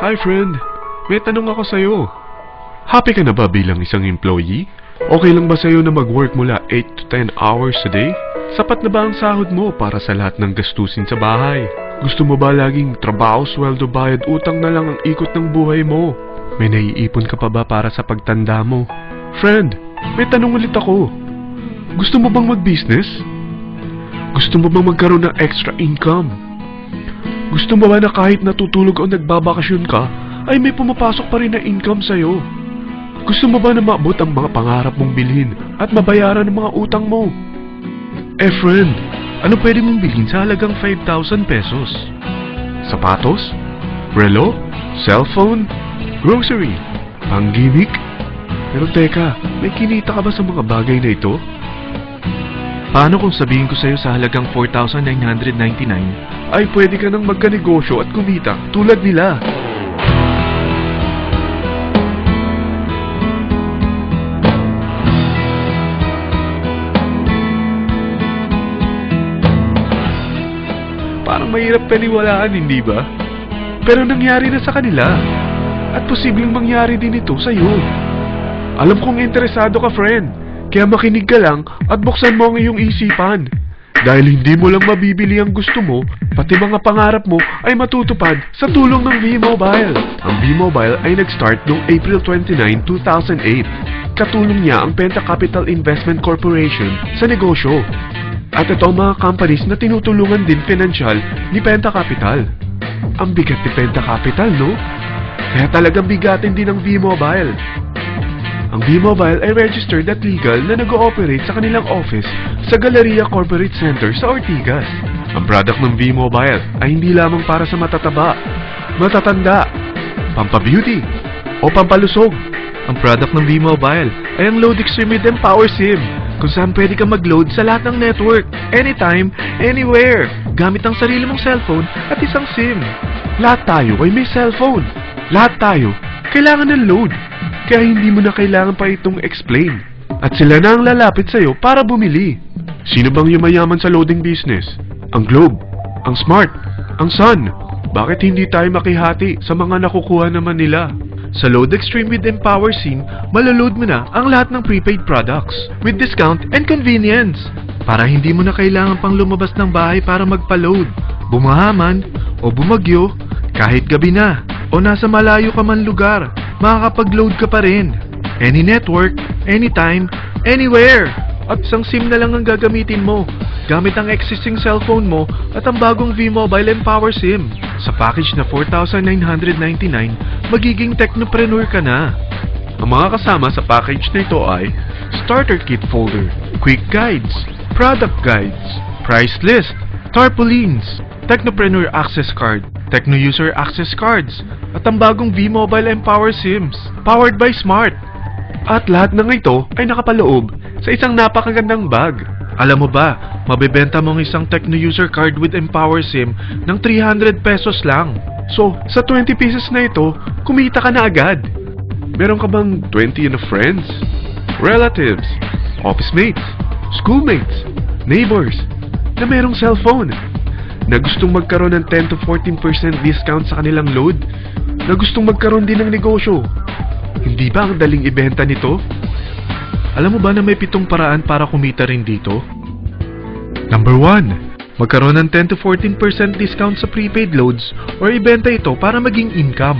Hi friend, may tanong ako sa'yo. Happy ka na ba bilang isang employee? Okay lang ba sa'yo na mag-work mula 8 to 10 hours a day? Sapat na ba ang sahod mo para sa lahat ng gastusin sa bahay? Gusto mo ba laging trabaho, sweldo, bayad, utang na lang ang ikot ng buhay mo? May naiipon ka pa ba para sa pagtanda mo? Friend, may tanong ulit ako. Gusto mo bang mag-business? Gusto mo bang magkaroon ng extra income? Gusto mo ba na kahit natutulog o nagbabakasyon ka, ay may pumapasok pa rin na income sa'yo? Gusto mo ba na maabot ang mga pangarap mong bilhin at mabayaran ang mga utang mo? Eh friend, ano pwede mong bilhin sa halagang 5,000 pesos? Sapatos? Relo? Cellphone? Grocery? Pang-gimmick? Pero teka, may kinita ka ba sa mga bagay na ito? Paano kung sabihin ko sa'yo sa halagang 4,999 ay pwede ka nang magkanegosyo at kumita tulad nila? Parang mahirap paniwalaan, hindi ba? Pero nangyari na sa kanila. At posibleng mangyari din ito sa'yo. Alam kong interesado ka, friend. Kaya makinig ka lang at buksan mo ang iyong isipan. Dahil hindi mo lang mabibili ang gusto mo, pati mga pangarap mo ay matutupad sa tulong ng V-Mobile. Ang V-Mobile ay nag-start noong April 29, 2008. Katulong niya ang Penta Capital Investment Corporation sa negosyo. At ito ang mga companies na tinutulungan din pinansyal ni Penta Capital. Ang bigat ni Penta Capital, no? Kaya talagang bigatin din ang V-Mobile. Ang V-Mobile ay registered at legal na nag-ooperate sa kanilang office sa Galleria Corporate Center sa Ortigas. Ang product ng V-Mobile ay hindi lamang para sa matataba, matatanda, pampabeauty, o pampalusog. Ang product ng V-Mobile ay ang Load Extreme with Empower SIM, kung saan pwede kang mag-load sa lahat ng network, anytime, anywhere, gamit ang sarili mong cellphone at isang SIM. Lahat tayo ay may cellphone. Lahat tayo kailangan ng load. Kaya hindi mo na kailangan pa itong explain. At sila na ang lalapit sa'yo para bumili. Sino bang yumayaman sa loading business? Ang Globe, ang Smart, ang Sun. Bakit hindi tayo makihati sa mga nakukuha naman nila? Sa Load Extreme with Empower SIM, malaload mo na ang lahat ng prepaid products with discount and convenience. Para hindi mo na kailangan pang lumabas ng bahay para magpa-load. Bumahaman o bumagyo, kahit gabi na o nasa malayo ka man lugar, makakapag-load ka pa rin. Any network, anytime, anywhere. At isang SIM na lang ang gagamitin mo, gamit ang existing cellphone mo at ang bagong V-Mobile Empower SIM. Sa package na 4,999, magiging technopreneur ka na. Ang mga kasama sa package na ito ay Starter Kit Folder, Quick Guides, Product Guides, Price List, Tarpaulins, Technopreneur Access Card, Techno User Access Cards, at ang bagong V-Mobile Empower SIMs, powered by Smart. At lahat ng ito ay nakapaloob sa isang napakagandang bag. Alam mo ba, mabebenta mo ang isang Techno User Card with Empower SIM ng 300 pesos lang. So, sa 20 pesos na ito, kumita ka na agad. Meron ka bang 20 na friends, relatives, office mates, schoolmates, neighbors, na merong cellphone, na gustong magkaroon ng 10 to 14% discount sa kanilang load, na gustong magkaroon din ng negosyo? Hindi ba ang daling ibenta nito? Alam mo ba na may 7 paraan para kumita rin dito? Number 1. Magkaroon ng 10 to 14% discount sa prepaid loads or ibenta ito para maging income.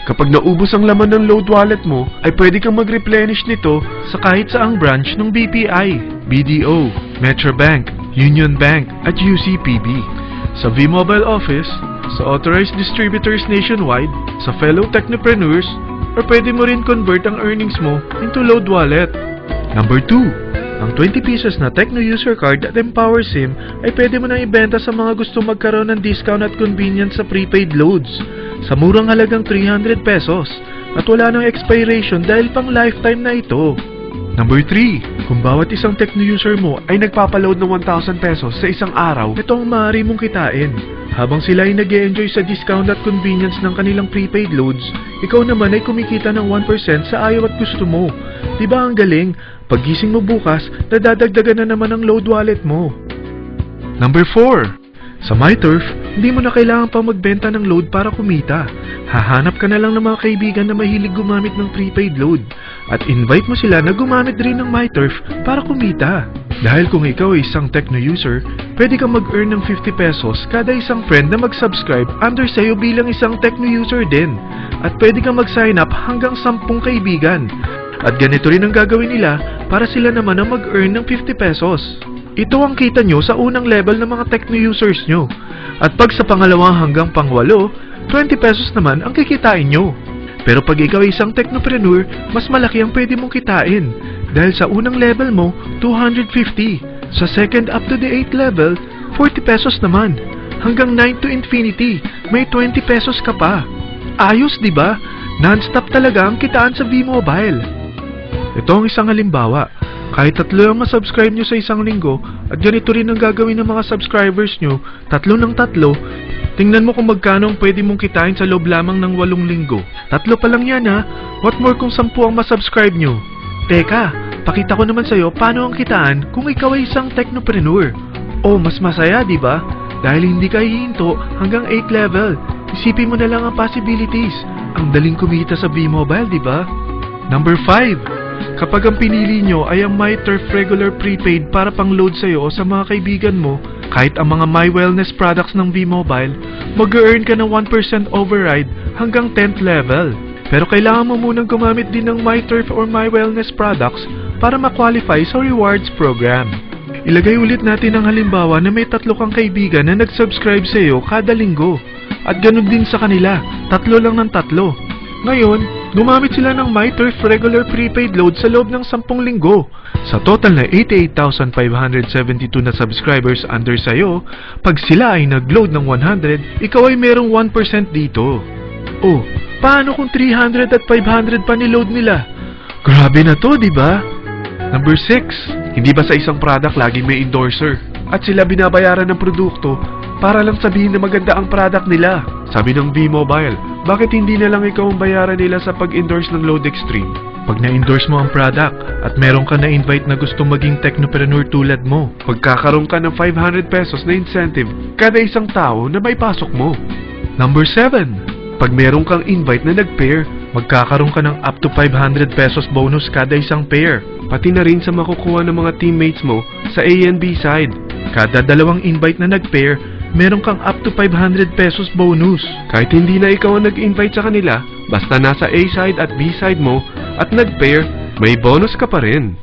Kapag naubos ang laman ng load wallet mo, ay pwede kang mag-replenish nito sa kahit saang branch ng BPI, BDO, Metrobank, Union Bank, at UCPB. Sa V-Mobile Office, sa authorized distributors nationwide, sa fellow technopreneurs, or pwede mo rin convert ang earnings mo into load wallet. Number 2. Ang 20 pesos na Techno User Card at Empower SIM ay pwede mo na ibenta sa mga gusto magkaroon ng discount at convenience sa prepaid loads sa murang halagang 300 pesos at wala nang expiration dahil pang lifetime na ito. Number 3. Kung bawat isang Techno user mo ay nagpapaload ng 1,000 pesos sa isang araw, ito ang maaari mong kitain. Habang sila ay nag-e-enjoy sa discount at convenience ng kanilang prepaid loads, ikaw naman ay kumikita ng 1% sa ayaw at gusto mo. Diba ang galing? Paggising mo bukas, nadadagdagan na naman ang load wallet mo. Number 4. Sa MyTurf, hindi mo na kailangan pa magbenta ng load para kumita. Hahanap ka na lang ng mga kaibigan na mahilig gumamit ng prepaid load at invite mo sila na gumamit rin ng MyTurf para kumita. Dahil kung ikaw ay isang Tecno user, pwede kang mag-earn ng 50 pesos kada isang friend na mag-subscribe under sa'yo bilang isang Tecno user din. At pwede kang mag-sign up hanggang 10 kaibigan. At ganito rin ang gagawin nila para sila naman ang mag-earn ng 50 pesos. Ito ang kita nyo sa unang level ng mga Tecno users nyo. At pag sa pangalawang hanggang pangwalo, 20 pesos naman ang kikitain nyo. Pero pag ikaw ay isang technopreneur, mas malaki ang pwede mong kitain. Dahil sa unang level mo, 250. Sa second up to the 8th level, 40 pesos naman. Hanggang 9 to infinity, may 20 pesos ka pa. Ayos, di ba? Non-stop talaga ang kitaan sa V-Mobile. Ito ang isang halimbawa. Kahit 3 ang masubscribe nyo sa isang linggo at ganito rin ang gagawin ng mga subscribers nyo, 3 ng 3, tingnan mo kung magkano ang pwede mong kitain sa loob lamang ng 8 linggo. 3 pa lang yan ha. What more kung 10 ang masubscribe nyo? Teka, pakita ko naman sa'yo paano ang kitaan kung ikaw ay isang technopreneur. Oh, mas masaya, di ba? Dahil hindi ka hihinto hanggang 8th level. Isipin mo na lang ang possibilities. Ang daling kumita sa V-Mobile, di ba? Number 5. Kapag ang pinili nyo ay ang MyTurf Regular Prepaid para pang-load sa'yo o sa mga kaibigan mo, kahit ang mga My Wellness products ng V-Mobile, mag-earn ka ng 1% override hanggang 10th level. Pero kailangan mo munang gumamit din ng MyTurf or My Wellness products para ma-qualify sa rewards program. Ilagay ulit natin ang halimbawa na may 3 kang kaibigan na nag-subscribe sa'yo kada linggo. At ganun din sa kanila, 3 lang ng 3. Ngayon, gumamit sila ng MyTurf Regular Prepaid Load sa loob ng 10 linggo. Sa total na 88,572 na subscribers under sa'yo, pag sila ay nag-load ng 100, ikaw ay merong 1% dito. Oh, paano kung 300 at 500 pa niload nila? Grabe na to, di ba? Number 6. Hindi ba sa isang product laging may endorser? At sila binabayaran ng produkto para lang sabihin na maganda ang product nila. Sabi ng V-Mobile, bakit hindi na lang ikaw ang bayaran nila sa pag-endorse ng Load Extreme? Pag na-endorse mo ang product at meron ka na-invite na gustong maging technopreneur tulad mo, magkakaroon ka ng 500 pesos na incentive kada isang tao na may pasok mo. Number 7. Pag meron kang invite na nag-pair, magkakaroon ka ng up to 500 pesos bonus kada isang pair. Pati na rin sa makukuha ng mga teammates mo sa A and B side. Kada 2 invite na nag-pair, meron kang up to 500 pesos bonus. Kahit hindi na ikaw ang nag-invite sa kanila, basta nasa A side at B side mo at nag-pair, may bonus ka pa rin.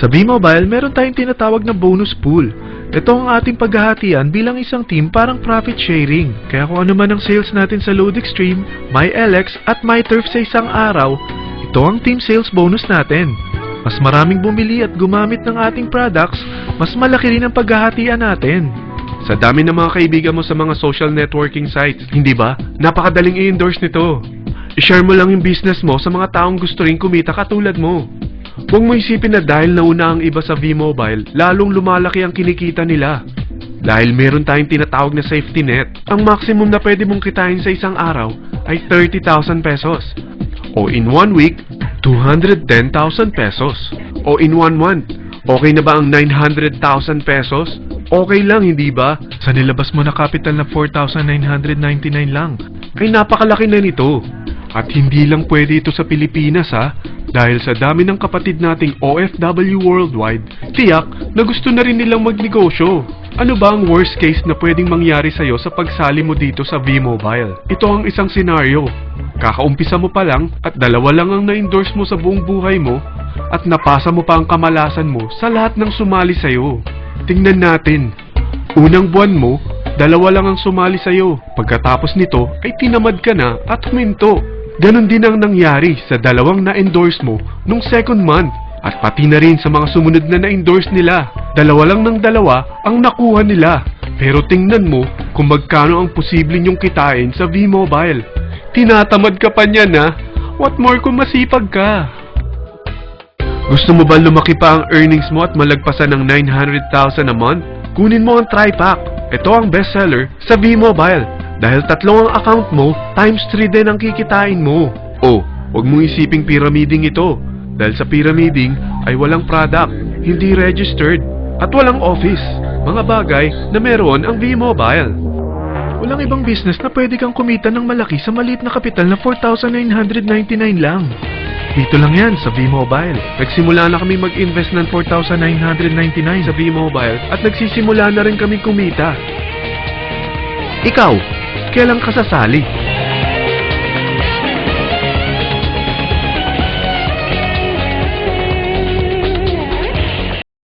Sa V-Mobile, meron tayong tinatawag na bonus pool. Ito ang ating paghahatian bilang isang team parang profit sharing. Kaya kung ano man ang sales natin sa Load Extreme, MyLX at MyTurf sa isang araw, ito ang team sales bonus natin. Mas maraming bumili at gumamit ng ating products, mas malaki rin ang paghahatian natin. Sa dami ng mga kaibigan mo sa mga social networking sites, hindi ba? Napakadaling i-endorse nito. I-share mo lang yung business mo sa mga taong gusto rin kumita katulad mo. Huwag mo isipin na dahil nauna ang iba sa V-Mobile, lalong lumalaki ang kinikita nila. Dahil meron tayong tinatawag na safety net, ang maximum na pwede mong kitain sa isang araw ay 30,000 pesos. O in 1 week, 210,000 pesos. O in 1 month, okay na ba ang 900,000 pesos? Okay lang, hindi ba? Sa nilabas mo na capital na 4,999 lang, ay napakalaki na nito. At hindi lang pwede ito sa Pilipinas ha, dahil sa dami ng kapatid nating OFW worldwide, tiyak na gusto na rin nilang magnegosyo. Ano ba ang worst case na pwedeng mangyari sa'yo sa pagsali mo dito sa V-Mobile? Ito ang isang senaryo. Kakaumpisa mo pa lang at 2 lang ang na-endorse mo sa buong buhay mo at napasa mo pa ang kamalasan mo sa lahat ng sumali sa'yo. Tingnan natin. Unang buwan mo, 2 lang ang sumali sa'yo. Pagkatapos nito ay tinamad ka na at huminto. Ganon din ang nangyari sa 2 na-endorse mo nung second month. At pati na rin sa mga sumunod na na-endorse nila. 2 lang ng 2 ang nakuha nila. Pero tingnan mo kung magkano ang posible nyong kitain sa V-Mobile. Tinatamad ka pa niyan ha? What more kung masipag ka? Gusto mo ba lumaki pa ang earnings mo at malagpasan ng 900,000 a month? Kunin mo ang TriPack. Ito ang bestseller sa V-Mobile. Dahil 3 ang account mo, times 3 din ang kikitain mo. Oh, huwag mong isiping pyramiding ito. Dahil sa pyramiding ay walang product, hindi registered, at walang office. mga bagay na meron ang V-Mobile. Walang ibang business na pwede kang kumita ng malaki sa maliit na kapital na 4,999 lang. Dito lang yan sa V-Mobile. Nagsimula na kami mag-invest ng 4,999 sa V-Mobile at nagsisimula na rin kami kumita. Ikaw, kailan ka sasali?